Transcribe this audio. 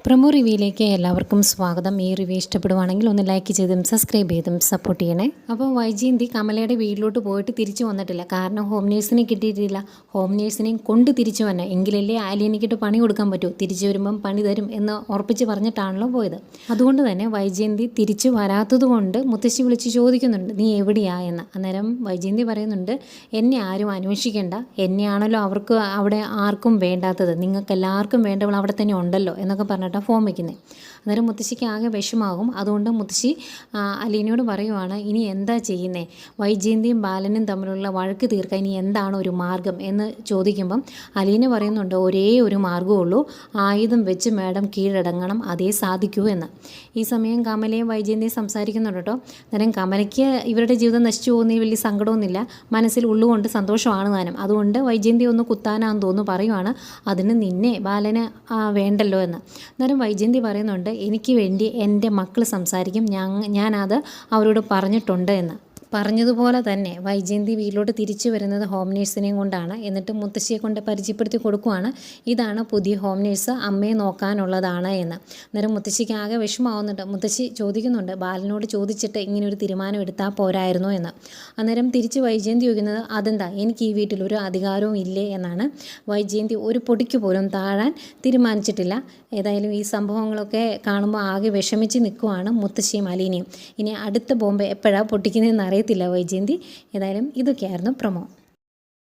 Promo റിവ്യൂയിലേക്ക് എല്ലാവർക്കും സ്വാഗതം. ഈ റിവ്യൂ ഇഷ്ടപ്പെടുവാണെങ്കിൽ ഒന്ന് ലൈക്ക് ചെയ്തും സബ്സ്ക്രൈബ് ചെയ്തും സപ്പോർട്ട് ചെയ്യണേ. അപ്പോൾ വൈജയന്തി കമലയുടെ വീട്ടിലോട്ട് പോയിട്ട് തിരിച്ചു വന്നിട്ടില്ല. കാരണം ഹോം നേഴ്സിനെ കിട്ടിയിട്ടില്ല. ഹോം നേഴ്സിനെയും കൊണ്ട് തിരിച്ചു വന്നെ എങ്കിലല്ലേ ആലിയനിക്കിട്ട് പണി കൊടുക്കാൻ പറ്റൂ. തിരിച്ചു വരുമ്പം പണി തരും എന്ന് ഉറപ്പിച്ച് പറഞ്ഞിട്ടാണല്ലോ പോയത്. അതുകൊണ്ട് തന്നെ വൈജയന്തി തിരിച്ചു വരാത്തത് കൊണ്ട് മുത്തശ്ശി വിളിച്ച് ചോദിക്കുന്നുണ്ട്, നീ എവിടെയാ എന്ന്. അന്നേരം വൈജയന്തി പറയുന്നുണ്ട്, എന്നെ ആരും അന്വേഷിക്കേണ്ട, എന്നെയാണല്ലോ അവർക്ക് അവിടെ ആർക്കും വേണ്ടാത്തത്, നിങ്ങൾക്ക് എല്ലാവർക്കും വേണ്ടവൾ അവിടെ തന്നെ ഉണ്ടല്ലോ എന്നൊക്കെ പറഞ്ഞിട്ട് ഫോം വയ്ക്കുന്നത്. അന്നേരം മുത്തശ്ശിക്ക് ആകെ വിഷമാകും. അതുകൊണ്ട് മുത്തശ്ശി അലീനയോട് പറയുവാണ്, ഇനി എന്താ ചെയ്യുന്നത്, വൈജയന്തിയും ബാലനും തമ്മിലുള്ള വഴക്ക് തീർക്കാൻ ഇനി എന്താണ് ഒരു മാർഗം എന്ന് ചോദിക്കുമ്പം അലീന പറയുന്നുണ്ട്, ഒരേ ഒരു മാർഗ്ഗമുള്ളൂ, ആയുധം വെച്ച് മാഡം കീഴടങ്ങണം, അതേ സാധിക്കൂ എന്ന്. ഈ സമയം കമലയും വൈജയന്തിയും സംസാരിക്കുന്നുണ്ട് കേട്ടോ. അന്നേരം കമലയ്ക്ക് ഇവരുടെ ജീവിതം നശിച്ചു പോകുന്നതിൽ വലിയ സങ്കടമൊന്നുമില്ല, മനസ്സിൽ ഉള്ളുകൊണ്ട് സന്തോഷമാണ് താനും. അതുകൊണ്ട് വൈജയന്തി ഒന്ന് കുത്താനാന്ന് തോന്നുന്നു പറയുവാണ്, അതിന് നിന്നെ ബാലന് വേണ്ടല്ലോ എന്ന്. അന്നേരം വൈജയന്തി പറയുന്നുണ്ട്, എനിക്ക് വേണ്ടി എൻ്റെ മക്കൾ സംസാരിക്കും, ഞാനത് അവരോട് പറഞ്ഞിട്ടുണ്ട് എന്ന്. പറഞ്ഞതുപോലെ തന്നെ വൈജയന്തി വീട്ടിലോട്ട് തിരിച്ചു വരുന്നത് ഹോം നേഴ്സിനെയും കൊണ്ടാണ്. എന്നിട്ട് മുത്തശ്ശിയെ കൊണ്ട് പരിചയപ്പെടുത്തി കൊടുക്കുവാണ്, ഇതാണ് പുതിയ ഹോം നേഴ്സ്, അമ്മയെ നോക്കാനുള്ളതാണ് എന്ന്. അന്നേരം മുത്തശ്ശിക്ക് ആകെ വിഷമാവുന്നുണ്ട്. മുത്തശ്ശി ചോദിക്കുന്നുണ്ട്, ബാലനോട് ചോദിച്ചിട്ട് ഇങ്ങനെ ഒരു തീരുമാനം എടുത്താൽ പോരായിരുന്നോ എന്ന്. അന്നേരം തിരിച്ച് വൈജയന്തി ചോദിക്കുന്നത്, അതെന്താ എനിക്ക് ഈ വീട്ടിൽ ഒരു അധികാരവും ഇല്ലേ എന്നാണ്. വൈജയന്തി ഒരു പൊടിക്ക് പോലും താഴാൻ തീരുമാനിച്ചിട്ടില്ല. ഏതായാലും ഈ സംഭവങ്ങളൊക്കെ കാണുമ്പോൾ ആകെ വിഷമിച്ച് നിൽക്കുവാണ് മുത്തശ്ശിയും അലീനയും. ഇനി അടുത്ത ബോംബ് എപ്പോഴാണ് പൊട്ടിക്കുന്നതെന്ന് അറിയത്തില്ല വൈജയന്തി. ഏതായാലും ഇതൊക്കെയായിരുന്നു പ്രൊമോ.